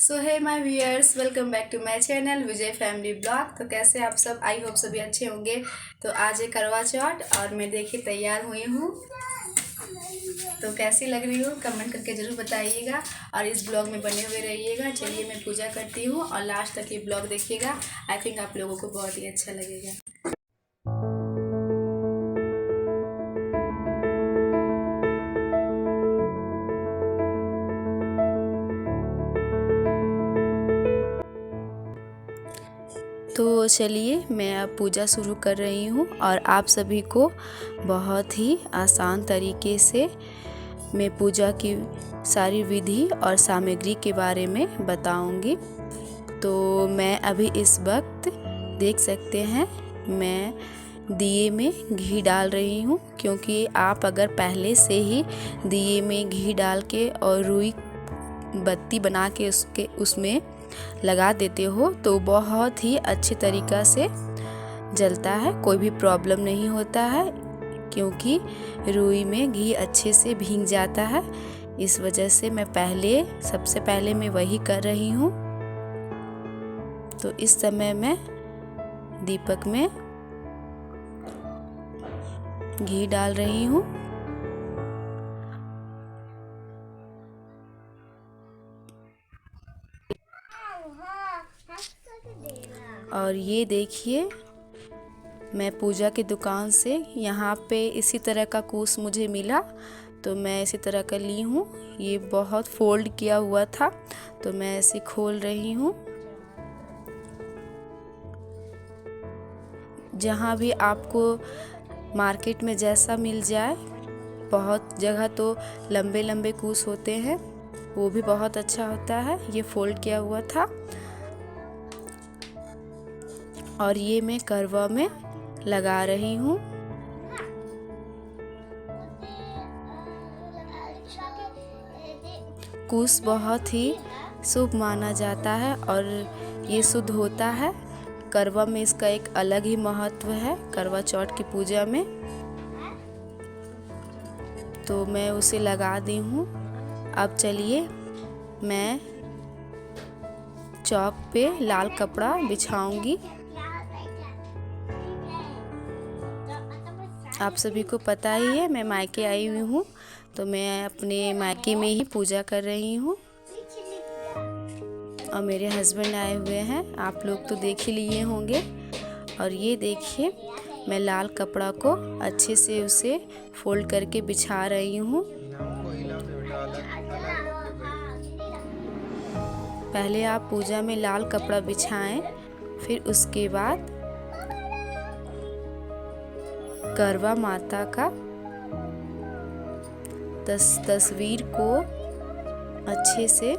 So hi my viewers, welcome back to my channel Vijay family blog. तो कैसे आप सब, आई होप सभी अच्छे होंगे। तो आज है करवा चौथ और मैं देखिए तैयार हुई हूँ। तो कैसी लग रही हूँ कमेंट करके ज़रूर बताइएगा और इस ब्लॉग में बने हुए रहिएगा। चलिए मैं पूजा करती हूँ और लास्ट तक ये ब्लॉग देखिएगा। आई थिंक आप लोगों को बहुत ही अच्छा लगेगा। तो चलिए मैं अब पूजा शुरू कर रही हूँ और आप सभी को बहुत ही आसान तरीके से मैं पूजा की सारी विधि और सामग्री के बारे में बताऊंगी। तो मैं अभी इस वक्त देख सकते हैं मैं दिए में घी डाल रही हूँ, क्योंकि आप अगर पहले से ही दिए में घी डाल के और रुई बत्ती बना के उसमें लगा देते हो तो बहुत ही अच्छे तरीक़ा से जलता है, कोई भी प्रॉब्लम नहीं होता है, क्योंकि रुई में घी अच्छे से भीग जाता है। इस वजह से मैं सबसे पहले मैं वही कर रही हूँ। तो इस समय मैं दीपक में घी डाल रही हूँ। और ये देखिए मैं पूजा की दुकान से यहाँ पे इसी तरह का कूस मुझे मिला, तो मैं इसी तरह का ली हूँ। ये बहुत फोल्ड किया हुआ था तो मैं ऐसे खोल रही हूँ। जहाँ भी आपको मार्केट में जैसा मिल जाए, बहुत जगह तो लंबे लंबे कूस होते हैं, वो भी बहुत अच्छा होता है। ये फोल्ड किया हुआ था और ये मैं करवा में लगा रही हूँ। कूस बहुत ही शुभ माना जाता है और ये शुद्ध होता है। करवा में इसका एक अलग ही महत्व है करवा चौथ की पूजा में। तो मैं उसे लगा दी हूँ। अब चलिए मैं चौक पे लाल कपड़ा बिछाऊंगी। आप सभी को पता ही है मैं मायके आई हुई हूँ, तो मैं अपने मायके में ही पूजा कर रही हूँ और मेरे हस्बैंड आए हुए हैं, आप लोग तो देख ही लिए होंगे। और ये देखिए मैं लाल कपड़ा को अच्छे से उसे फोल्ड करके बिछा रही हूँ। पहले आप पूजा में लाल कपड़ा बिछाएं, फिर उसके बाद करवा माता का तस्वीर को अच्छे से,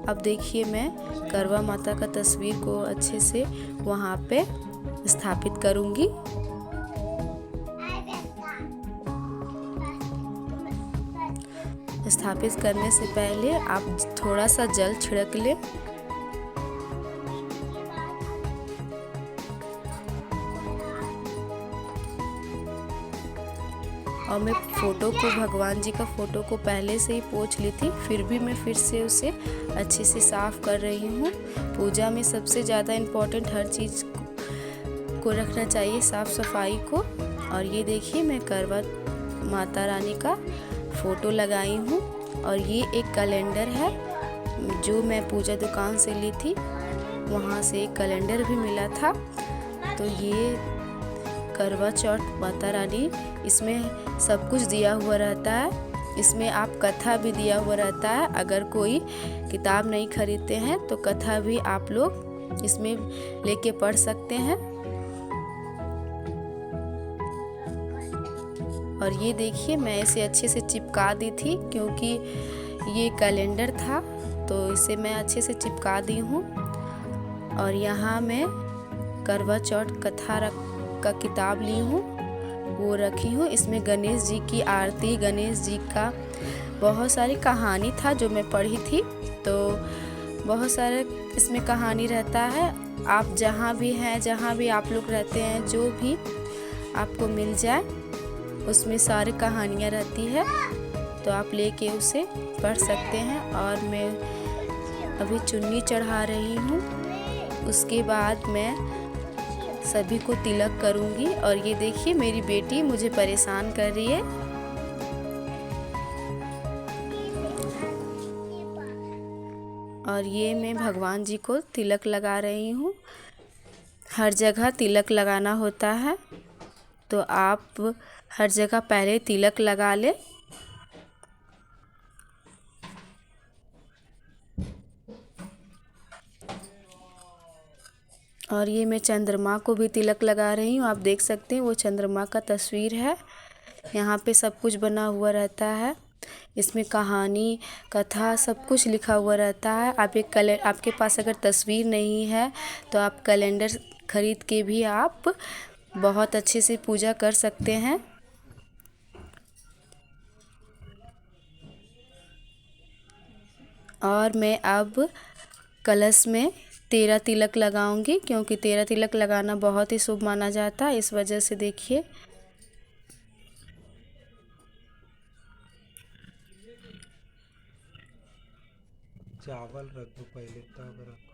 अब देखिए मैं करवा माता का तस्वीर को अच्छे से वहाँ पे स्थापित करूँगी। स्थापित करने से पहले आप थोड़ा सा जल छिड़क लें। और मैं भगवान जी का फ़ोटो को पहले से ही पोंछ ली थी, फिर भी मैं फिर से उसे अच्छे से साफ़ कर रही हूँ। पूजा में सबसे ज़्यादा इम्पोर्टेंट हर चीज़ को रखना चाहिए, साफ़ सफाई को। और ये देखिए मैं करवा माता रानी का फ़ोटो लगाई हूँ। और ये एक कैलेंडर है जो मैं पूजा दुकान से ली थी, वहाँ से एक कैलेंडर भी मिला था। तो ये करवा चौथ माता रानी, इसमें सब कुछ दिया हुआ रहता है। इसमें आप कथा भी दिया हुआ रहता है। अगर कोई किताब नहीं खरीदते हैं तो कथा भी आप लोग इसमें लेके पढ़ सकते हैं। और ये देखिए मैं इसे अच्छे से चिपका दी थी, क्योंकि ये कैलेंडर था तो इसे मैं अच्छे से चिपका दी हूँ। और यहाँ मैं करवा चौथ कथा का किताब ली हूँ, वो रखी हूँ। इसमें गणेश जी की आरती, गणेश जी का बहुत सारी कहानी था जो मैं पढ़ी थी। तो बहुत सारे इसमें कहानी रहता है। आप जहाँ भी हैं, जहाँ भी आप लोग रहते हैं, जो भी आपको मिल जाए उसमें सारी कहानियाँ रहती है। तो आप लेके उसे पढ़ सकते हैं। और मैं अभी चुन्नी चढ़ा रही हूँ। उसके बाद मैं सभी को तिलक करूँगी। और ये देखिए मेरी बेटी मुझे परेशान कर रही है। और ये मैं भगवान जी को तिलक लगा रही हूँ। हर जगह तिलक लगाना होता है, तो आप हर जगह पहले तिलक लगा ले। और ये मैं चंद्रमा को भी तिलक लगा रही हूँ। आप देख सकते हैं वो चंद्रमा का तस्वीर है। यहाँ पे सब कुछ बना हुआ रहता है। इसमें कहानी, कथा सब कुछ लिखा हुआ रहता है। आपके पास अगर तस्वीर नहीं है तो आप कैलेंडर खरीद के भी आप बहुत अच्छे से पूजा कर सकते हैं। और मैं अब कलश में 13 तिलक लगाऊंगी, क्योंकि 13 तिलक लगाना बहुत ही शुभ माना जाता है। इस वजह से देखिए चावल रख दो पहले तब रखो।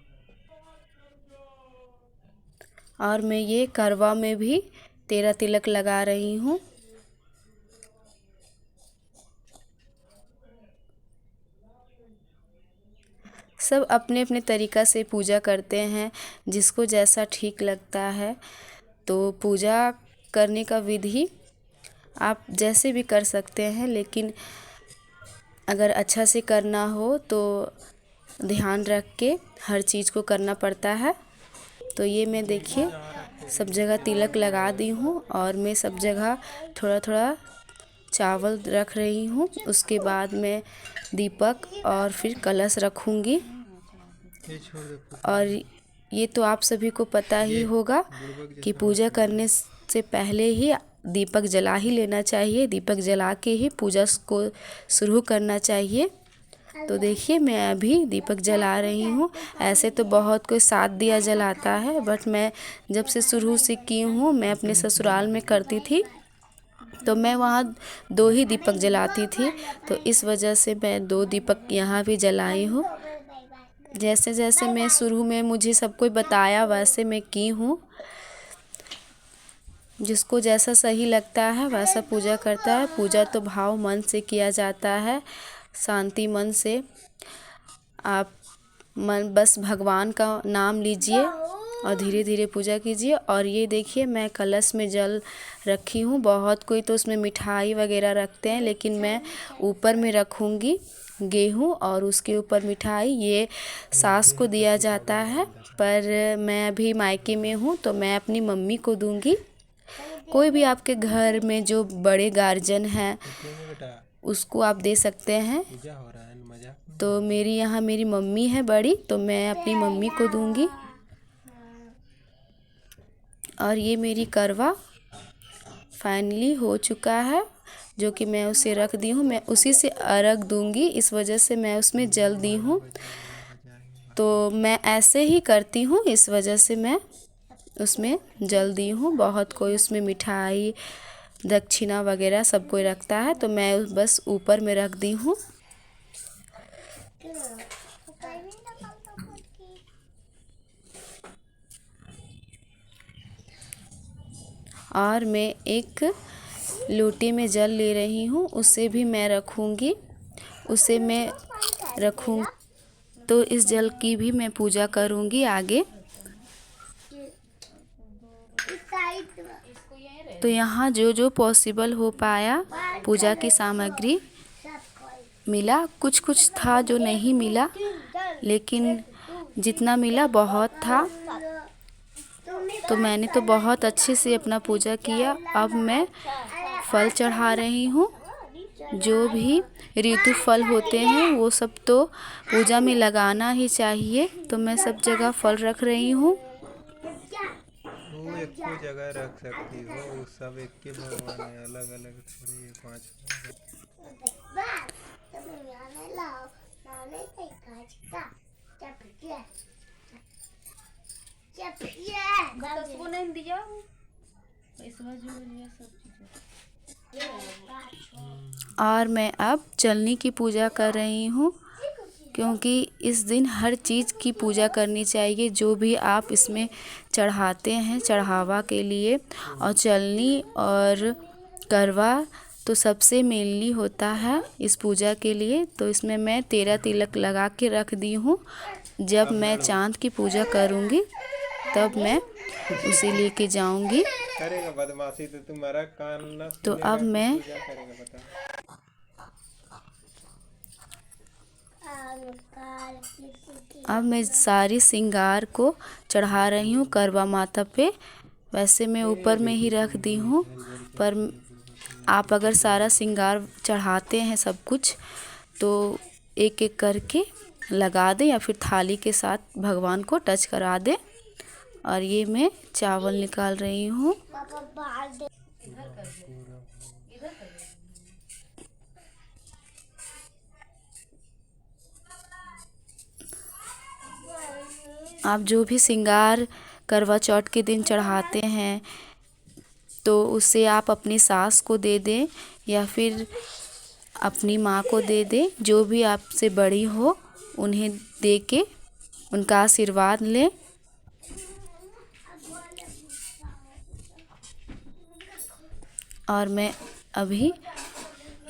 और मैं ये करवा में भी 13 तिलक लगा रही हूँ। सब अपने अपने तरीक़ा से पूजा करते हैं, जिसको जैसा ठीक लगता है। तो पूजा करने का विधि आप जैसे भी कर सकते हैं, लेकिन अगर अच्छा से करना हो तो ध्यान रख के हर चीज़ को करना पड़ता है। तो ये मैं देखिए सब जगह तिलक लगा दी हूँ। और मैं सब जगह थोड़ा थोड़ा चावल रख रही हूँ। उसके बाद मैं दीपक और फिर कलश रखूँगी। और ये तो आप सभी को पता ही होगा कि पूजा करने से पहले ही दीपक जला ही लेना चाहिए। दीपक जला के ही पूजा को शुरू करना चाहिए। तो देखिए मैं अभी दीपक जला रही हूँ। ऐसे तो बहुत कोई 7 दिया जलाता है, बट मैं जब से शुरू से की हूँ, मैं अपने ससुराल में करती थी तो मैं वहाँ 2 ही दीपक जलाती थी। तो इस वजह से मैं 2 दीपक यहाँ भी जलाई हूँ। जैसे जैसे मैं शुरू में मुझे सब कोई बताया वैसे मैं की हूँ। जिसको जैसा सही लगता है वैसा पूजा करता है। पूजा तो भाव मन से किया जाता है, शांति मन से। आप बस भगवान का नाम लीजिए और धीरे धीरे पूजा कीजिए। और ये देखिए मैं कलश में जल रखी हूँ। बहुत कोई तो उसमें मिठाई वगैरह रखते हैं, लेकिन मैं ऊपर में रखूँगी गेहूँ और उसके ऊपर मिठाई। ये सास को दिया जाता है, पर मैं अभी मायके में हूँ तो मैं अपनी मम्मी को दूँगी। कोई भी आपके घर में जो बड़े गार्जियन हैं उसको आप दे सकते हैं। तो मेरी यहाँ मेरी मम्मी है बड़ी, तो मैं अपनी मम्मी को दूँगी। और ये मेरी करवा फाइनली हो चुका है, जो कि मैं उसे रख दी हूँ। मैं उसी से अर्घ दूँगी, इस वजह से मैं उसमें जल दी हूँ। तो मैं ऐसे ही करती हूँ, इस वजह से मैं उसमें जल दी हूँ। बहुत कोई उसमें मिठाई, दक्षिणा वगैरह सब कोई रखता है, तो मैं बस ऊपर में रख दी हूँ। और मैं एक लोटे में जल ले रही हूँ, उसे भी मैं रखूँगी। उसे मैं रखूँ तो इस जल की भी मैं पूजा करूँगी आगे। तो यहाँ जो जो पॉसिबल हो पाया पूजा की सामग्री मिला। कुछ कुछ था जो नहीं मिला, लेकिन जितना मिला बहुत था। तो मैंने तो बहुत अच्छे से अपना पूजा किया। अब मैं फल चढ़ा रही हूँ। जो भी ऋतु फल होते हैं वो सब तो पूजा में लगाना ही चाहिए। तो मैं सब जगह फल रख रही हूँ। वो एक को जगह रख सकती हो, वो सब एक के भगवान है, अलग अलग थोड़ी है 5। और मैं अब चलनी की पूजा कर रही हूँ, क्योंकि इस दिन हर चीज़ की पूजा करनी चाहिए जो भी आप इसमें चढ़ाते हैं चढ़ावा के लिए। और चलनी और करवा तो सबसे मेनली होता है इस पूजा के लिए। तो इसमें मैं 13 तिलक लगा के रख दी हूँ। जब मैं चांद की पूजा करूँगी तब मैं उसे लेके जाऊँगी। करेगा बदमाशी तो तुम्हारा कान ना तो सुनेगा, अब मैं क्या करेगा बता। अब मैं सारी श्रृंगार को चढ़ा रही हूँ करवा माता पे। वैसे मैं ऊपर में ही रख दी हूँ, पर आप अगर सारा श्रृंगार चढ़ाते हैं सब कुछ तो एक एक करके लगा दें या फिर थाली के साथ भगवान को टच करा दें। और ये मैं चावल निकाल रही हूँ। आप जो भी श्रृंगार करवा चौथ के दिन चढ़ाते हैं तो उसे आप अपनी सास को दे दें या फिर अपनी माँ को दे दें, जो भी आपसे बड़ी हो उन्हें दे के उनका आशीर्वाद लें। और मैं अभी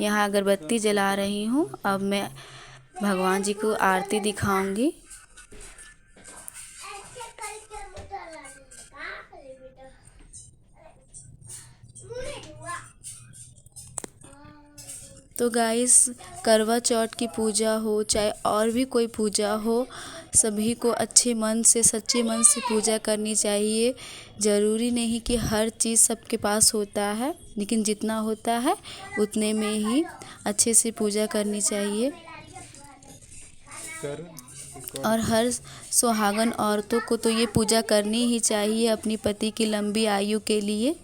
यहाँ अगरबत्ती जला रही हूँ। अब मैं भगवान जी को आरती दिखाऊंगी। तो गाइस, करवा चौथ की पूजा हो चाहे और भी कोई पूजा हो, सभी को अच्छे मन से सच्चे मन से पूजा करनी चाहिए। ज़रूरी नहीं कि हर चीज़ सबके पास होता है, लेकिन जितना होता है उतने में ही अच्छे से पूजा करनी चाहिए। और हर सुहागन औरतों को तो ये पूजा करनी ही चाहिए अपनी पति की लंबी आयु के लिए।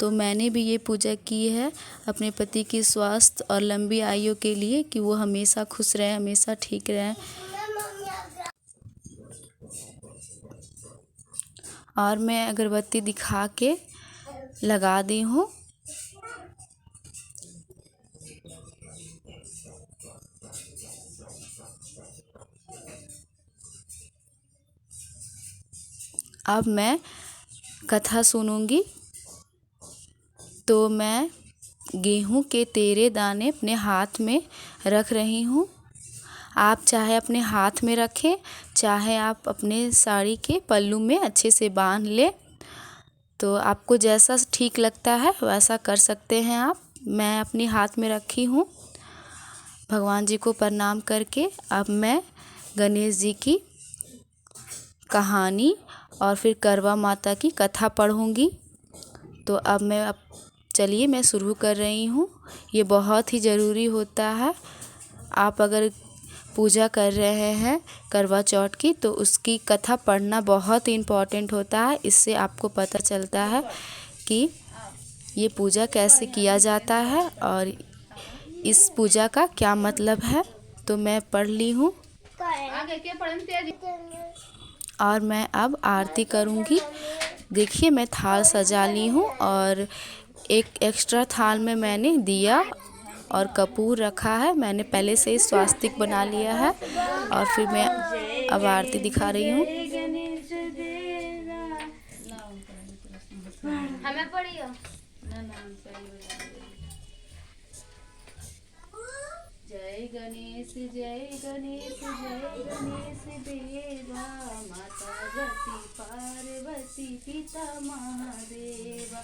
तो मैंने भी ये पूजा की है अपने पति की स्वास्थ्य और लंबी आयु के लिए, कि वो हमेशा खुश रहें, हमेशा ठीक रहें। और मैं अगरबत्ती दिखा के लगा दी हूँ। अब मैं कथा सुनूंगी। तो मैं गेहूं के 13 दाने अपने हाथ में रख रही हूँ। आप चाहे अपने हाथ में रखें, चाहे आप अपने साड़ी के पल्लू में अच्छे से बांध लें। तो आपको जैसा ठीक लगता है वैसा कर सकते हैं आप। मैं अपने हाथ में रखी हूँ। भगवान जी को प्रणाम करके अब मैं गणेश जी की कहानी और फिर करवा माता की कथा पढ़ूंगी। तो अब चलिए मैं शुरू कर रही हूँ। ये बहुत ही ज़रूरी होता है। आप अगर पूजा कर रहे हैं करवा चौथ की तो उसकी कथा पढ़ना बहुत ही इम्पोर्टेंट होता है। इससे आपको पता चलता है कि ये पूजा कैसे किया जाता है और इस पूजा का क्या मतलब है। तो मैं पढ़ ली हूँ और मैं अब आरती करूँगी। देखिए, मैं थाल सजा ली हूँ और एक एक्स्ट्रा थाल में मैंने दिया और कपूर रखा है। मैंने पहले से ही स्वास्तिक बना लिया है और फिर मैं अब आरती दिखा रही हूँ। जय गणेश जय गणेश जय गणेश देवा, माता सती पार्वती पिता महादेवा।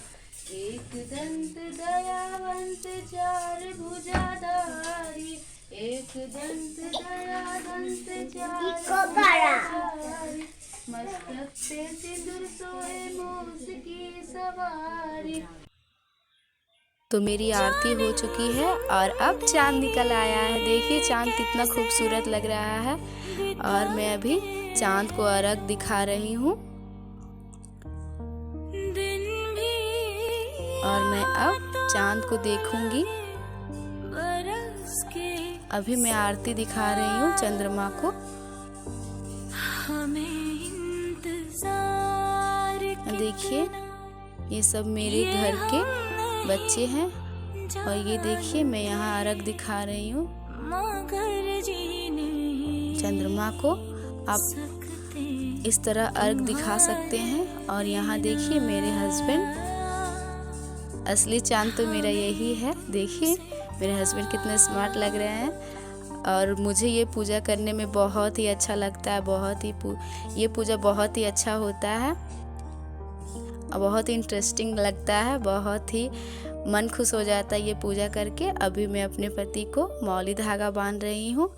एक दंत दयावंत चार भुजाधारी, एक दंत दयावंत चार भुजाधारी, मस्तक पे सिंदूर सोए मूस की सवारी। तो मेरी आरती हो चुकी है और अब चांद निकल आया है। देखिए चांद कितना खूबसूरत लग रहा है। और मैं अभी चांद को अर्घ दिखा रही हूँ और मैं अब चांद को देखूंगी। अभी मैं आरती दिखा रही हूँ चंद्रमा को। देखिए ये सब मेरे घर के बच्चे हैं। और ये देखिए मैं यहाँ अर्घ दिखा रही हूँ चंद्रमा को। आप इस तरह अर्घ दिखा सकते हैं। और यहाँ देखिए मेरे हस्बैंड, असली चांद तो मेरा यही है। देखिए मेरे हस्बैंड कितने स्मार्ट लग रहे हैं। और मुझे ये पूजा करने में बहुत ही अच्छा लगता है। ये पूजा बहुत ही अच्छा होता है और बहुत ही इंटरेस्टिंग लगता है। बहुत ही मन खुश हो जाता है ये पूजा करके। अभी मैं अपने पति को मौली धागा बांध रही हूँ।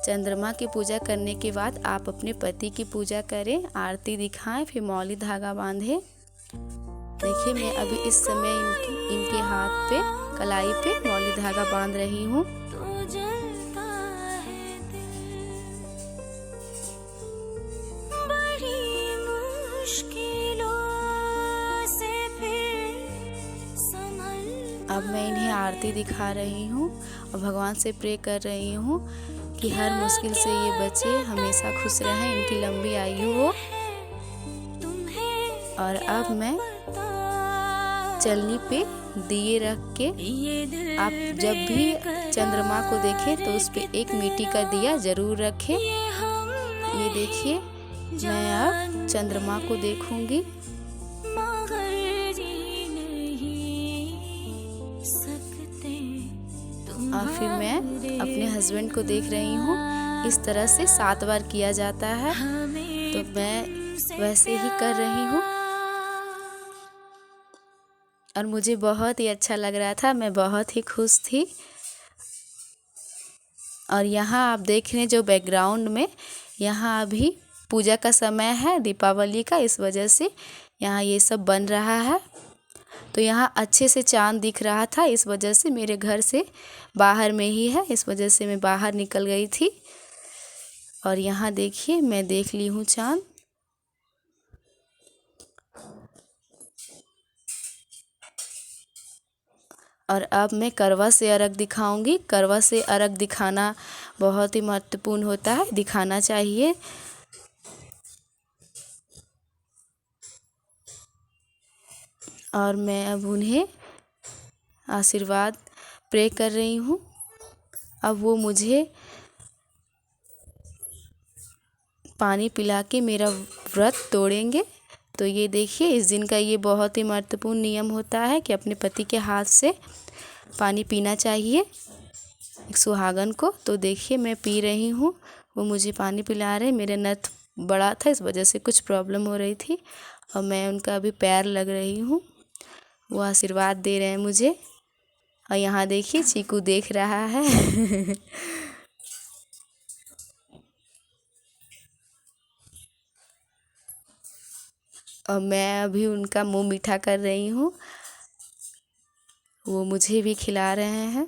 चंद्रमा की पूजा करने के बाद आप अपने पति की पूजा करें, आरती दिखाएं, फिर मौली धागा बांधें। देखिए मैं अभी इस समय इनके हाथ पे, कलाई पे मौली धागा बांध रही हूँ। अब मैं इन्हें आरती दिखा रही हूँ और भगवान से प्रे कर रही हूँ कि हर मुश्किल से ये बच्चे हमेशा खुश रहें, इनकी लंबी आयु हो। और अब मैं चलनी पे दिए रख के, आप जब भी चंद्रमा को देखें तो उस पे एक मिट्टी का दिया जरूर रखें। ये देखिए मैं अब चंद्रमा को देखूंगी। और फिर मैं अपने हस्बैंड को देख रही हूँ। इस तरह से 7 बार किया जाता है, तो मैं वैसे ही कर रही हूँ। और मुझे बहुत ही अच्छा लग रहा था, मैं बहुत ही खुश थी। और यहाँ आप देख रहे हैं जो बैकग्राउंड में, यहाँ अभी पूजा का समय है, दीपावली का, इस वजह से यहाँ ये सब बन रहा है। तो यहाँ अच्छे से चांद दिख रहा था, इस वजह से मेरे घर से बाहर में ही है, इस वजह से मैं बाहर निकल गई थी। और यहाँ देखिए मैं देख ली हूँ चांद। और अब मैं करवा से अर्घ दिखाऊंगी। करवा से अर्घ दिखाना बहुत ही महत्वपूर्ण होता है, दिखाना चाहिए। और मैं अब उन्हें आशीर्वाद प्रे कर रही हूँ। अब वो मुझे पानी पिला के मेरा व्रत तोड़ेंगे। तो ये देखिए इस दिन का ये बहुत ही महत्वपूर्ण नियम होता है कि अपने पति के हाथ से पानी पीना चाहिए एक सुहागन को। तो देखिए मैं पी रही हूँ, वो मुझे पानी पिला रहे। मेरे नथ बड़ा था, इस वजह से कुछ प्रॉब्लम हो रही थी। और मैं उनका अभी पैर लग रही हूँ, वो आशीर्वाद दे रहे हैं मुझे। और यहाँ देखिए चीकू देख रहा है। और मैं अभी उनका मुंह मीठा कर रही हूँ, वो मुझे भी खिला रहे हैं।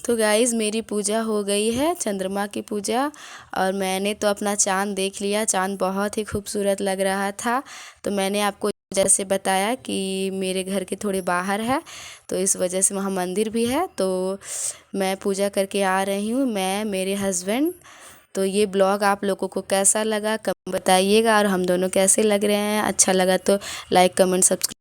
तो गाइज़ मेरी पूजा हो गई है, चंद्रमा की पूजा। और मैंने तो अपना चाँद देख लिया, चाँद बहुत ही खूबसूरत लग रहा था। तो मैंने आपको जैसे बताया कि मेरे घर के थोड़े बाहर है, तो इस वजह से वहाँ मंदिर भी है। तो मैं पूजा करके आ रही हूँ, मैं, मेरे हस्बैंड। तो ये ब्लॉग आप लोगों को कैसा लगा कमेंट बताइएगा, और हम दोनों कैसे लग रहे हैं। अच्छा लगा तो लाइक, कमेंट, सब्सक्राइब